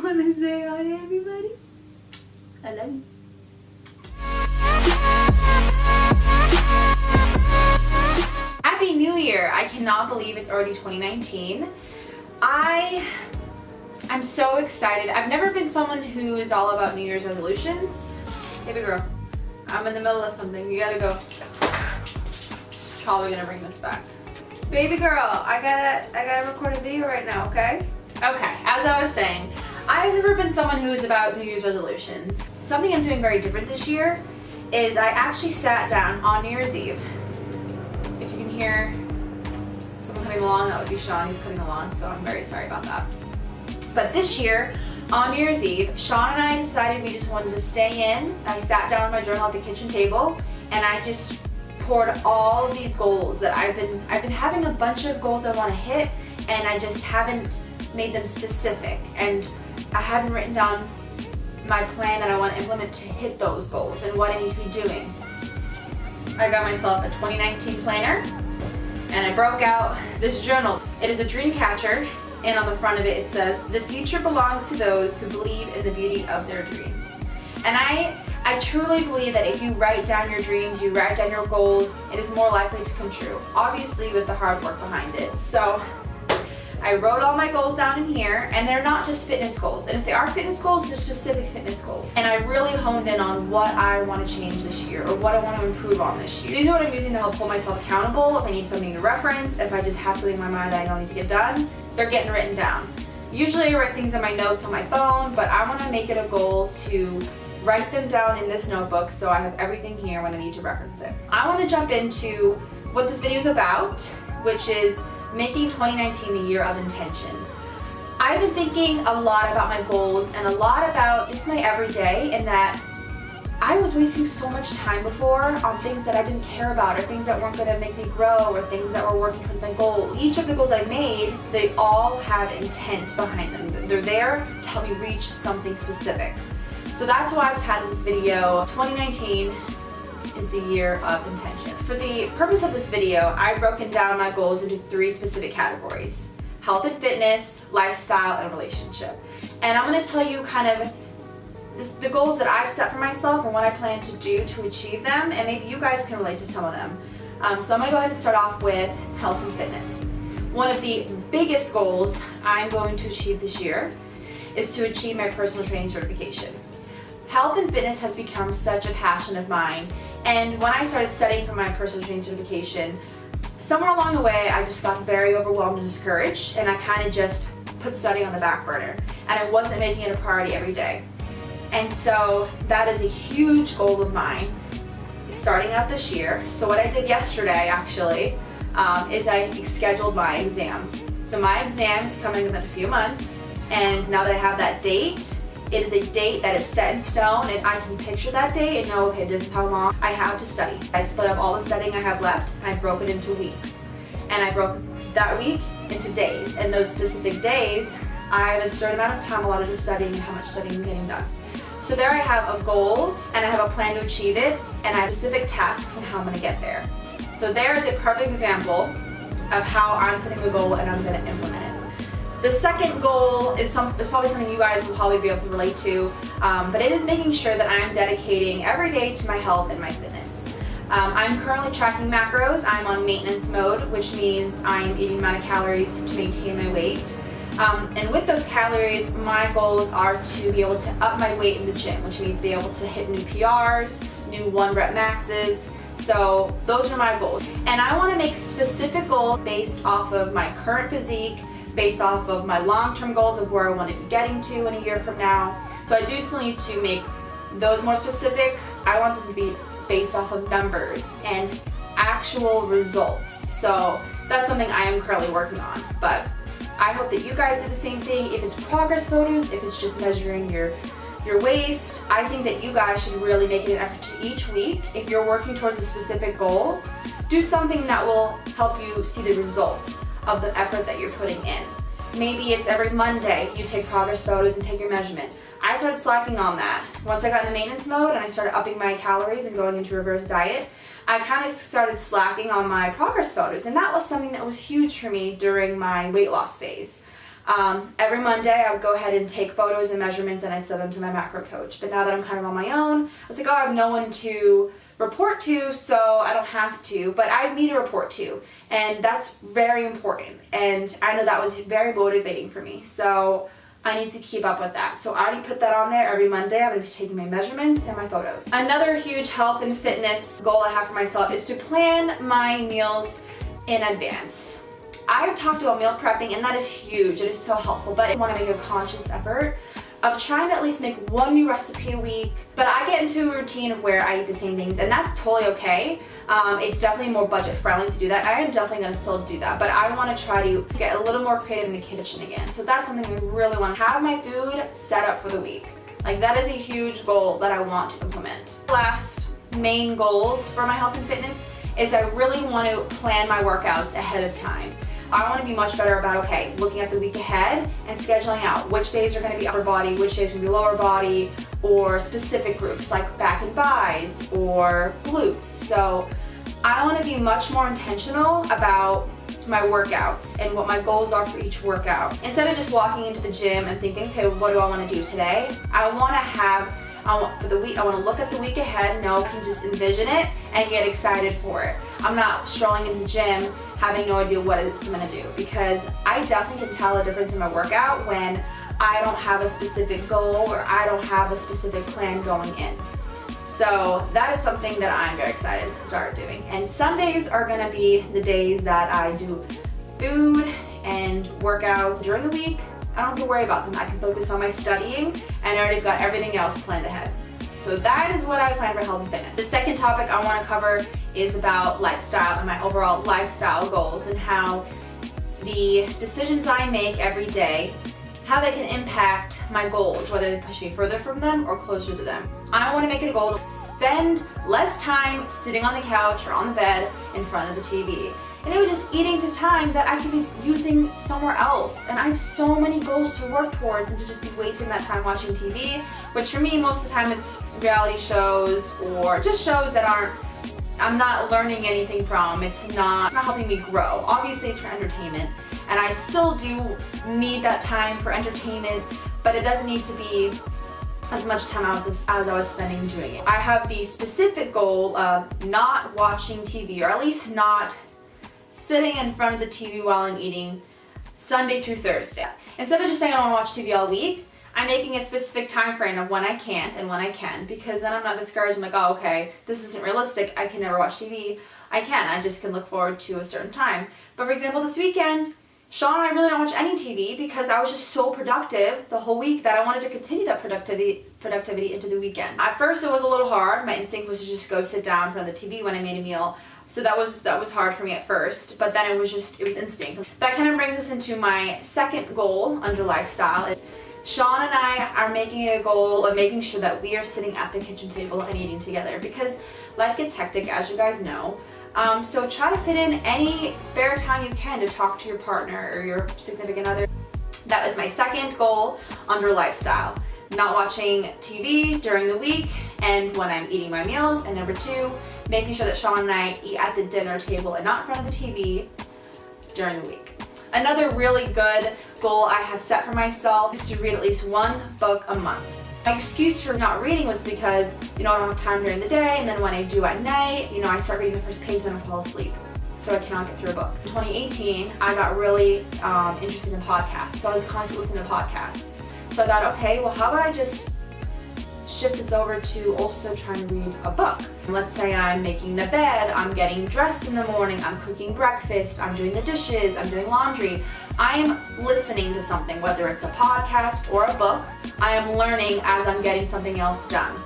want to say hi to everybody? I love you. Happy New Year! I cannot believe it's already 2019. I'm so excited. I've never been someone who is all about New Year's resolutions. Baby girl, I'm in the middle of something. You gotta go. Probably gonna bring this back. Baby girl, I gotta record a video right now, okay? Okay, as I was saying, I've never been someone who is about New Year's resolutions. Something I'm doing very different this year is I actually sat down on New Year's Eve. If you can hear someone cutting along, that would be Sean. He's cutting along, so I'm very sorry about that. But this year, on New Year's Eve, Sean and I decided we just wanted to stay in. I sat down with my journal at the kitchen table, and I just poured all of these goals that I've been having a bunch of goals I want to hit, and I just haven't made them specific, and I haven't written down my plan that I want to implement to hit those goals and what I need to be doing. I got myself a 2019 planner, and I broke out this journal. It is a dream catcher, and on the front of it it says, "The future belongs to those who believe in the beauty of their dreams." And I truly believe that if you write down your dreams, you write down your goals, it is more likely to come true, obviously with the hard work behind it. So I wrote all my goals down in here, and they're not just fitness goals. And if they are fitness goals, they're specific fitness goals. And I really honed in on what I want to change this year, or what I want to improve on this year. These are what I'm using to help hold myself accountable. If I need something to reference, if I just have something in my mind that I know I need to get done, they're getting written down. Usually I write things in my notes on my phone, but I want to make it a goal to write them down in this notebook so I have everything here when I need to reference it. I want to jump into what this video is about, which is making 2019 a year of intention. I've been thinking a lot about my goals and a lot about just my everyday, in that I was wasting so much time before on things that I didn't care about, or things that weren't going to make me grow, or things that were working towards my goal. Each of the goals I made, they all have intent behind them. They're there to help me reach something specific. So that's why I've titled this video, 2019 is the year of intention. For the purpose of this video, I've broken down my goals into 3 specific categories: health and fitness, lifestyle, and relationship. And I'm going to tell you kind of the goals that I've set for myself and what I plan to do to achieve them, and maybe you guys can relate to some of them. So I'm going to go ahead and start off with health and fitness. One of the biggest goals I'm going to achieve this year is to achieve my personal training certification. Health and fitness has become such a passion of mine, and when I started studying for my personal training certification, somewhere along the way I just got very overwhelmed and discouraged, and I kind of just put studying on the back burner, and I wasn't making it a priority every day. And so that is a huge goal of mine starting out this year. So what I did yesterday actually is I scheduled my exam. So my exam is coming up in a few months, and now that I have that date, it is a date that is set in stone, and I can picture that date and know, okay, this is how long I have to study. I split up all the studying I have left, and I broke it into weeks. And I broke that week into days, and those specific days, I have a certain amount of time allotted to studying and how much studying is getting done. So there I have a goal, and I have a plan to achieve it, and I have specific tasks and how I'm going to get there. So there is a perfect example of how I'm setting a goal and I'm going to implement it. The second goal is probably something you guys will probably be able to relate to, but it is making sure that I'm dedicating every day to my health and my fitness. I'm currently tracking macros. I'm on maintenance mode, which means I'm eating the amount of calories to maintain my weight. And with those calories, my goals are to be able to up my weight in the gym, which means be able to hit new PRs, new 1-rep maxes. So those are my goals. And I want to make specific goals based off of my current physique, based off of my long-term goals of where I want to be getting to in a year from now. So I do still need to make those more specific. I want them to be based off of numbers and actual results. So that's something I am currently working on. But I hope that you guys do the same thing. If it's progress photos, if it's just measuring your waist, I think that you guys should really make it an effort to each week, if you're working towards a specific goal, do something that will help you see the results of the effort that you're putting in. Maybe it's every Monday you take progress photos and take your measurement. I started slacking on that. Once I got into maintenance mode and I started upping my calories and going into reverse diet, I kind of started slacking on my progress photos, and that was something that was huge for me during my weight loss phase. Every Monday I would go ahead and take photos and measurements and I'd send them to my macro coach. But now that I'm kind of on my own, I was like, oh, I have no one to report to, so I don't have to, but I have me to report to, and that's very important, and I know that was very motivating for me, so I need to keep up with that. So I already put that on there. Every Monday I'm going to be taking my measurements and my photos. Another huge health and fitness goal I have for myself is to plan my meals in advance. I've talked about meal prepping, and that is huge. It is so helpful, but I want to make a conscious effort of trying to at least make one new recipe a week. But I get into a routine of where I eat the same things, and that's totally okay. It's definitely more budget friendly to do that. I am definitely going to still do that, but I want to try to get a little more creative in the kitchen again. So that's something I really want to have my food set up for the week. Like, that is a huge goal that I want to implement. Last main goals for my health and fitness is I really want to plan my workouts ahead of time. I want to be much better about, okay, looking at the week ahead and scheduling out which days are going to be upper body, which days are going to be lower body, or specific groups like back and buys or glutes. So I want to be much more intentional about my workouts and what my goals are for each workout. Instead of just walking into the gym and thinking, okay, what do I want to do today? I want to look at the week ahead, know I can just envision it and get excited for it. I'm not strolling into the gym having no idea what it's going to do, because I definitely can tell a difference in my workout when I don't have a specific goal or I don't have a specific plan going in. So that is something that I'm very excited to start doing. And Sundays are going to be the days that I do food and workouts. During the week, I don't have to worry about them. I can focus on my studying, and I already got everything else planned ahead. So that is what I plan for health and fitness. The second topic I want to cover is about lifestyle and my overall lifestyle goals, and how the decisions I make every day, how they can impact my goals, whether they push me further from them or closer to them. I want to make it a goal to spend less time sitting on the couch or on the bed in front of the TV. And it was just eating to time that I could be using somewhere else. And I have so many goals to work towards, and to just be wasting that time watching TV, which for me, most of the time it's reality shows or just shows that I'm not learning anything from. It's not helping me grow. Obviously it's for entertainment, and I still do need that time for entertainment, but it doesn't need to be as much time as I was spending doing it. I have the specific goal of not watching TV, or at least not sitting in front of the TV while I'm eating Sunday through Thursday. Instead of just saying I don't want to watch TV all week, I'm making a specific time frame of when I can't and when I can, because then I'm not discouraged. I'm like, oh, okay, this isn't realistic. I can never watch TV. I can. I just can look forward to a certain time. But for example, this weekend, Sean and I really don't watch any TV because I was just so productive the whole week that I wanted to continue that productivity into the weekend. At first it was a little hard. My instinct was to just go sit down in front of the TV when I made a meal. So that was hard for me at first, but then it was instinct. That kind of brings us into my second goal under lifestyle. Is Sean and I are making it a goal of making sure that we are sitting at the kitchen table and eating together, because life gets hectic, as you guys know. So try to fit in any spare time you can to talk to your partner or your significant other. That was my second goal under lifestyle. Not watching TV during the week and when I'm eating my meals. And number two, making sure that Sean and I eat at the dinner table and not in front of the TV during the week. Another really good goal I have set for myself is to read at least one book a month. My excuse for not reading was because, I don't have time during the day, and then when I do at night, I start reading the first page and then I fall asleep. So I cannot get through a book. In 2018, I got really interested in podcasts, so I was constantly listening to podcasts. So I thought, okay, well, how about I just shift this over to also trying to read a book. Let's say I'm making the bed, I'm getting dressed in the morning, I'm cooking breakfast, I'm doing the dishes, I'm doing laundry. I am listening to something, whether it's a podcast or a book. I am learning as I'm getting something else done.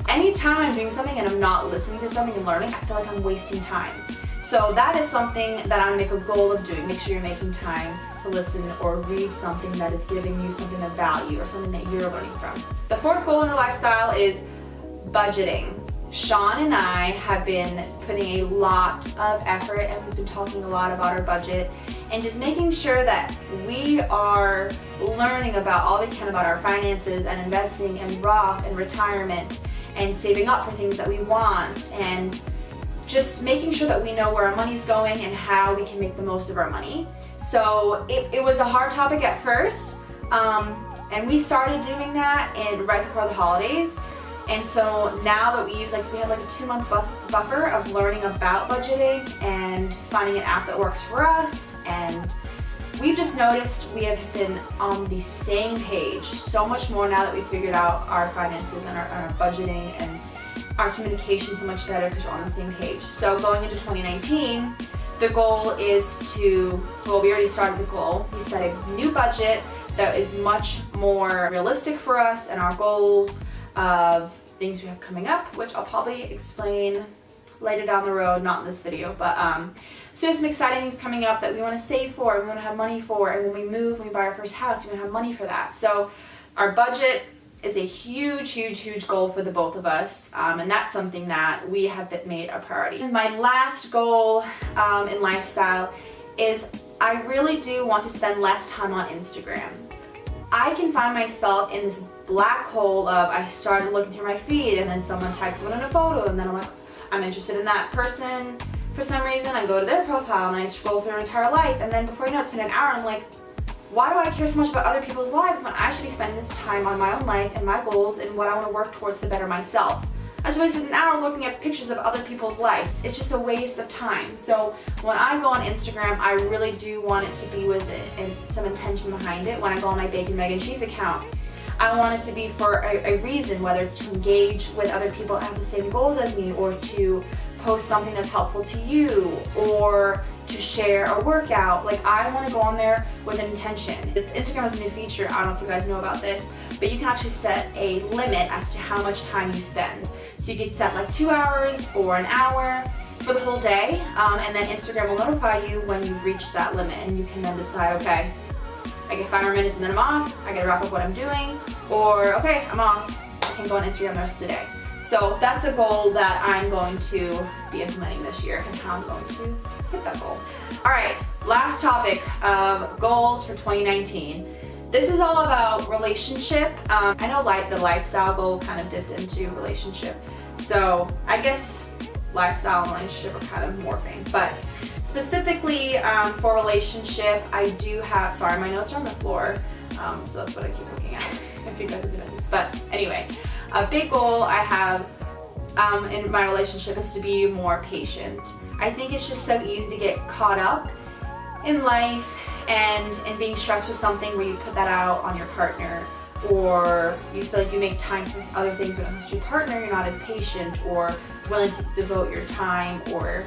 Anytime I'm doing something and I'm not listening to something and learning, I feel like I'm wasting time. So that is something that I make a goal of doing. Make sure you're making time to listen or read something that is giving you something of value or something that you're learning from. The fourth goal in our lifestyle is budgeting. Sean and I have been putting a lot of effort, and we've been talking a lot about our budget and just making sure that we are learning about all we can about our finances and investing in Roth and retirement and saving up for things that we want and just making sure that we know where our money's going and how we can make the most of our money. So it was a hard topic at first, and we started doing that right before the holidays. And so now that we have like a 2-month buffer of learning about budgeting and finding an app that works for us, and we've just noticed we have been on the same page so much more now that we've figured out our finances and our budgeting, and our communication so much better because we're on the same page. So going into 2019, the goal is we already started the goal. We set a new budget that is much more realistic for us and our goals of things we have coming up, which I'll probably explain later down the road, not in this video, but so there's some exciting things coming up that we want to save for, we want to have money for, and when we move, when we buy our first house, we want to have money for that. So our budget is a huge goal for the both of us, and that's something that we have made a priority. And my last goal in lifestyle is I really do want to spend less time on Instagram. I can find myself in this black hole of I started looking through my feed and then someone tags someone in a photo and then I'm like, I'm interested in that person for some reason. I go to their profile and I scroll through their entire life, and then before you know it, it's been an hour and I'm like, why do I care so much about other people's lives when I should be spending this time on my own life and my goals and what I want to work towards to better myself? I just wasted an hour looking at pictures of other people's lives. It's just a waste of time. So when I go on Instagram, I really do want it to be with it and some intention behind it. When I go on my Bacon, Mac, and Cheese account, I want it to be for a reason, whether it's to engage with other people that have the same goals as me, or to post something that's helpful to you, or to share a workout. Like, I want to go on there with an intention. Instagram has a new feature, I don't know if you guys know about this, but you can actually set a limit as to how much time you spend. So you could set like 2 hours or an hour for the whole day, and then Instagram will notify you when you've reached that limit, and you can then decide, okay, I get 5 more minutes and then I'm off, I gotta wrap up what I'm doing, or okay, I'm off, I can go on Instagram the rest of the day. So that's a goal that I'm going to be implementing this year, and how I'm going to hit that goal. Alright, last topic of goals for 2019. This is all about relationship. I know the lifestyle goal kind of dipped into relationship. So I guess lifestyle and relationship are kind of morphing. But specifically for relationship, I do have, sorry, my notes are on the floor. So that's what I keep looking at. If you guys have been this. But anyway, a big goal I have in my relationship is to be more patient. I think it's just so easy to get caught up in life and being stressed with something where you put that out on your partner, or you feel like you make time for other things when it comes to your partner, you're not as patient or willing to devote your time or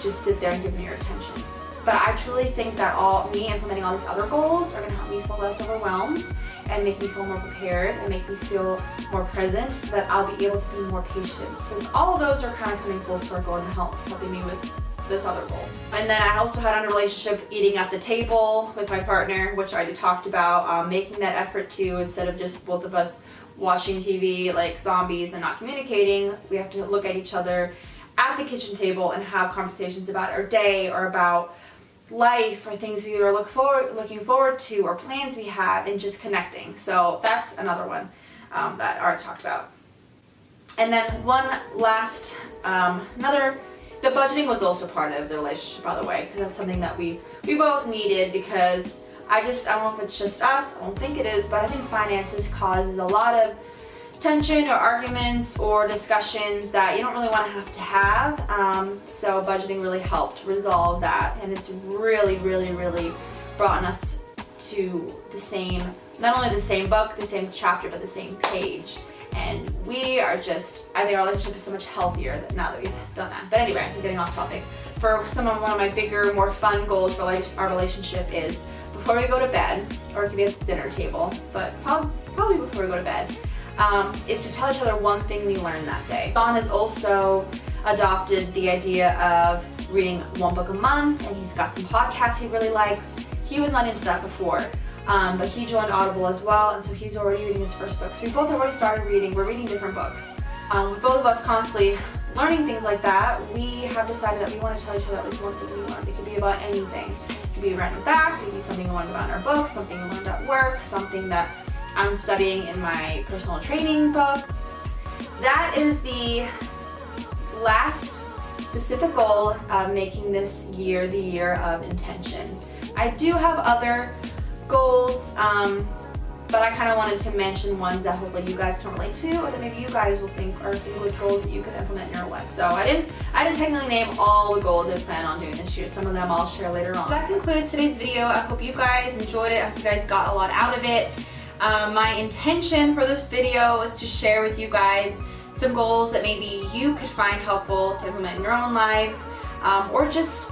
just sit there and give them your attention. But I truly think that me implementing all these other goals are going to help me feel less overwhelmed and make me feel more prepared and make me feel more present, so that I'll be able to be more patient. So all of those are kind of coming full circle and helping me with this other goal. And then I also had on a relationship eating at the table with my partner, which I already talked about, making that effort too, instead of just both of us watching TV like zombies and not communicating. We have to look at each other at the kitchen table and have conversations about our day, or about life, or things we are looking forward to, or plans we have, and just connecting. So that's another one that I already talked about. And then one last, the budgeting was also part of the relationship, by the way, because that's something that we both needed, because I don't know if it's just us, I don't think it is, but I think finances causes a lot of tension or arguments or discussions that you don't really want to have. So budgeting really helped resolve that, and it's really brought us to the same, not only the same book, the same chapter, but the same page. And we are just, I think our relationship is so much healthier now that we've done that. But anyway, I'm getting off topic. For one of my bigger, more fun goals for our relationship is, before we go to bed, or it could be at the dinner table, but probably before we go to bed, is to tell each other one thing we learned that day. Sean has also adopted the idea of reading one book a month, and he's got some podcasts he really likes. He was not into that before. But he joined Audible as well, and so he's already reading his first book. So we both have already started reading. We're reading different books. With both of us constantly learning things like that, we have decided that we want to tell each other at least one thing we learned. It could be about anything. It could be a random fact, it could be something we learned about in our books, something we learned at work, something that I'm studying in my personal training book. That is the last specific goal of making this year the year of intention. I do have other goals, but I kind of wanted to mention ones that hopefully you guys can relate to, or that maybe you guys will think are some good goals that you could implement in your life. So I didn't technically name all the goals I plan on doing this year. Some of them I'll share later on. So that concludes today's video. I hope you guys enjoyed it. I hope you guys got a lot out of it. My intention for this video was to share with you guys some goals that maybe you could find helpful to implement in your own lives, or just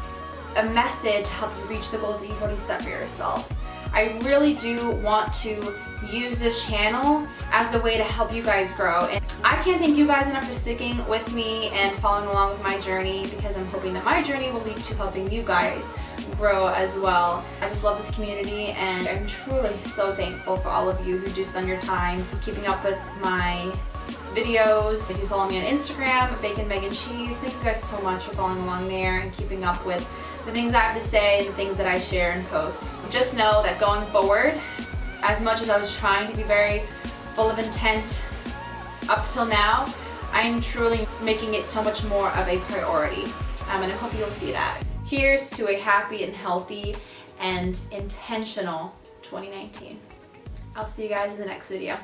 a method to help you reach the goals that you've already set for yourself. I really do want to use this channel as a way to help you guys grow, and I can't thank you guys enough for sticking with me and following along with my journey, because I'm hoping that my journey will lead to helping you guys grow as well. I just love this community, and I'm truly so thankful for all of you who do spend your time keeping up with my videos. If you follow me on Instagram, Bacon, Meg, and Cheese, thank you guys so much for following along there and keeping up with the things I have to say, the things that I share and post. Just know that going forward, as much as I was trying to be very full of intent up till now, I am truly making it so much more of a priority, and I hope you'll see that. Here's to a happy and healthy and intentional 2019. I'll see you guys in the next video.